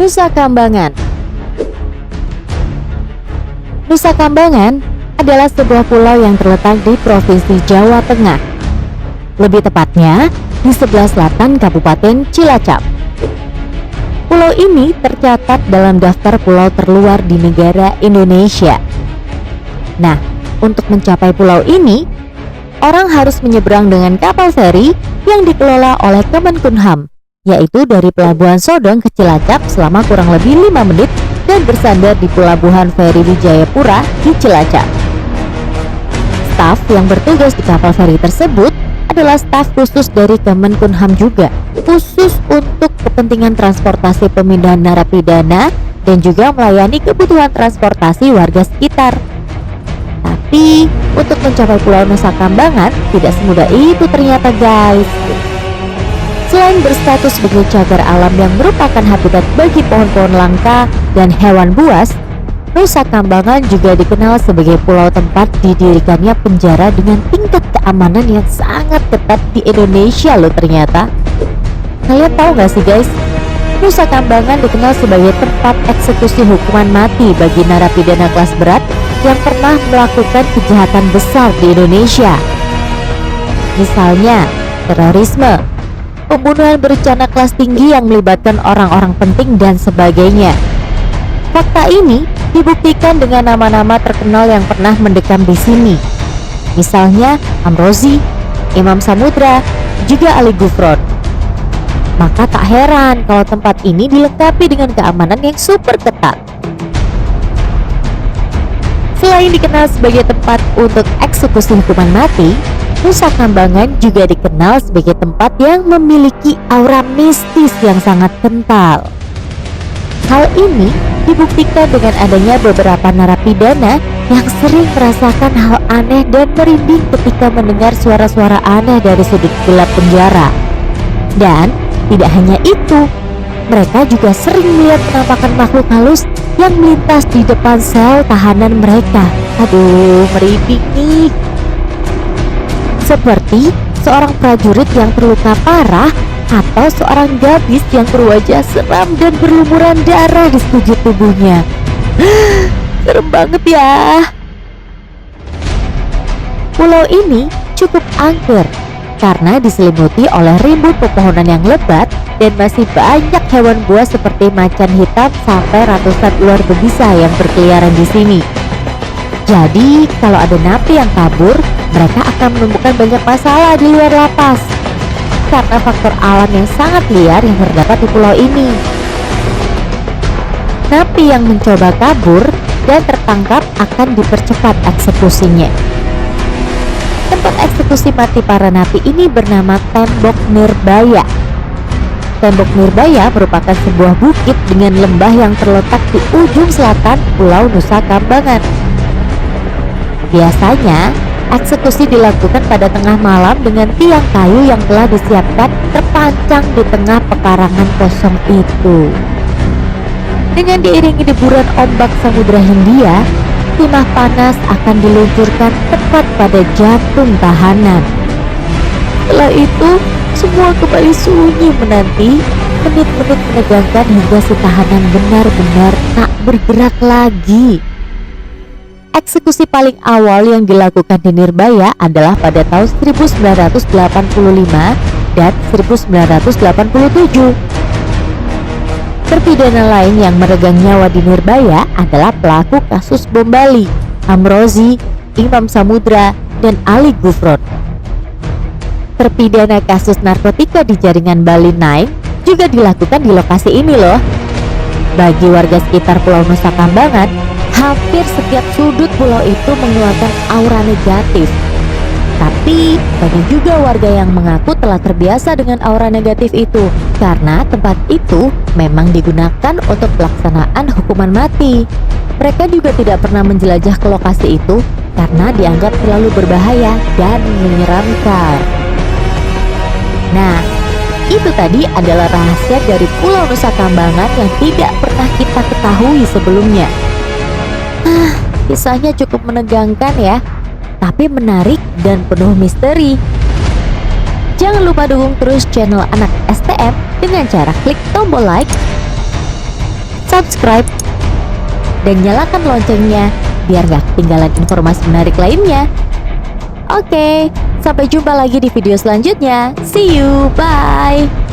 Nusa Kambangan. Nusa Kambangan adalah sebuah pulau yang terletak di Provinsi Jawa Tengah. Lebih tepatnya di sebelah selatan Kabupaten Cilacap. Pulau ini tercatat dalam daftar pulau terluar di negara Indonesia. Nah, untuk mencapai pulau ini, orang harus menyeberang dengan kapal feri yang dikelola oleh Kemenkumham, yaitu dari Pelabuhan Sodong ke Cilacap selama kurang lebih 5 menit dan bersandar di Pelabuhan Feri Wijayapura di Cilacap. Staf yang bertugas di kapal feri tersebut adalah staf khusus dari Kemenkumham juga, khusus untuk kepentingan transportasi pemindahan narapidana dan juga melayani kebutuhan transportasi warga sekitar. Tapi untuk mencapai Pulau Nusa Kambangan tidak semudah itu ternyata, guys. Selain berstatus sebagai cagar alam yang merupakan habitat bagi pohon-pohon langka dan hewan buas, Nusa Kambangan juga dikenal sebagai pulau tempat didirikannya penjara dengan tingkat keamanan yang sangat ketat di Indonesia loh ternyata. Kalian tahu gak sih guys, Nusa Kambangan dikenal sebagai tempat eksekusi hukuman mati bagi narapidana kelas berat yang pernah melakukan kejahatan besar di Indonesia. Misalnya, terorisme, pembunuhan berencana kelas tinggi yang melibatkan orang-orang penting dan sebagainya. Fakta ini dibuktikan dengan nama-nama terkenal yang pernah mendekam di sini. Misalnya Amrozi, Imam Samudra, juga Ali Gufron. Maka tak heran kalau tempat ini dilengkapi dengan keamanan yang super ketat. Selain dikenal sebagai tempat untuk eksekusi hukuman mati, Nusa Kambangan juga dikenal sebagai tempat yang memiliki aura mistis yang sangat kental. Hal ini dibuktikan dengan adanya beberapa narapidana yang sering merasakan hal aneh dan merinding ketika mendengar suara-suara aneh dari sudut gelap penjara. Dan tidak hanya itu, mereka juga sering melihat penampakan makhluk halus yang melintas di depan sel tahanan mereka. Aduh, merinding nih. Seperti seorang prajurit yang terluka parah atau seorang gadis yang berwajah seram dan berlumuran darah di sekujur tubuhnya. Serem banget ya. Pulau ini cukup angker karena diselimuti oleh rimbun pepohonan yang lebat dan masih banyak hewan buas seperti macan hitam sampai ratusan ular berbisa yang berkeliaran di sini. Jadi kalau ada napi yang kabur, mereka akan menemukan banyak masalah di luar lapas karena faktor alam yang sangat liar yang terdapat di pulau ini. Napi yang mencoba kabur dan tertangkap akan dipercepat eksekusinya. Tempat eksekusi mati para napi ini bernama Tembok Nirbaya. Tembok Nirbaya merupakan sebuah bukit dengan lembah yang terletak di ujung selatan Pulau Nusa Kambangan. Biasanya, eksekusi dilakukan pada tengah malam dengan tiang kayu yang telah disiapkan terpancang di tengah pekarangan kosong itu. Dengan diiringi deburan ombak Samudra Hindia, timah panas akan diluncurkan tepat pada jantung tahanan. Setelah itu, semua kembali sunyi menanti menit-menit menegangkan hingga si tahanan benar-benar tak bergerak lagi. Eksekusi paling awal yang dilakukan di Nirbaya adalah pada tahun 1985 dan 1987. Terpidana lain yang meregang nyawa di Nirbaya adalah pelaku kasus bom Bali, Amrozi, Imam Samudra, dan Ali Gufron. Terpidana kasus narkotika di jaringan Bali 9 juga dilakukan di lokasi ini loh. Bagi warga sekitar Pulau Nusa Kambangan, hampir setiap sudut pulau itu mengeluarkan aura negatif. Tapi banyak juga warga yang mengaku telah terbiasa dengan aura negatif itu karena tempat itu memang digunakan untuk pelaksanaan hukuman mati. Mereka juga tidak pernah menjelajah ke lokasi itu karena dianggap terlalu berbahaya dan menyeramkan. Nah, itu tadi adalah rahasia dari Pulau Nusa Kambangan yang tidak pernah kita ketahui sebelumnya. Kisahnya cukup menegangkan ya, tapi menarik dan penuh misteri. Jangan lupa dukung terus channel Anak STM dengan cara klik tombol like, subscribe, dan nyalakan loncengnya biar gak ketinggalan informasi menarik lainnya. Oke, sampai jumpa lagi di video selanjutnya. See you, bye!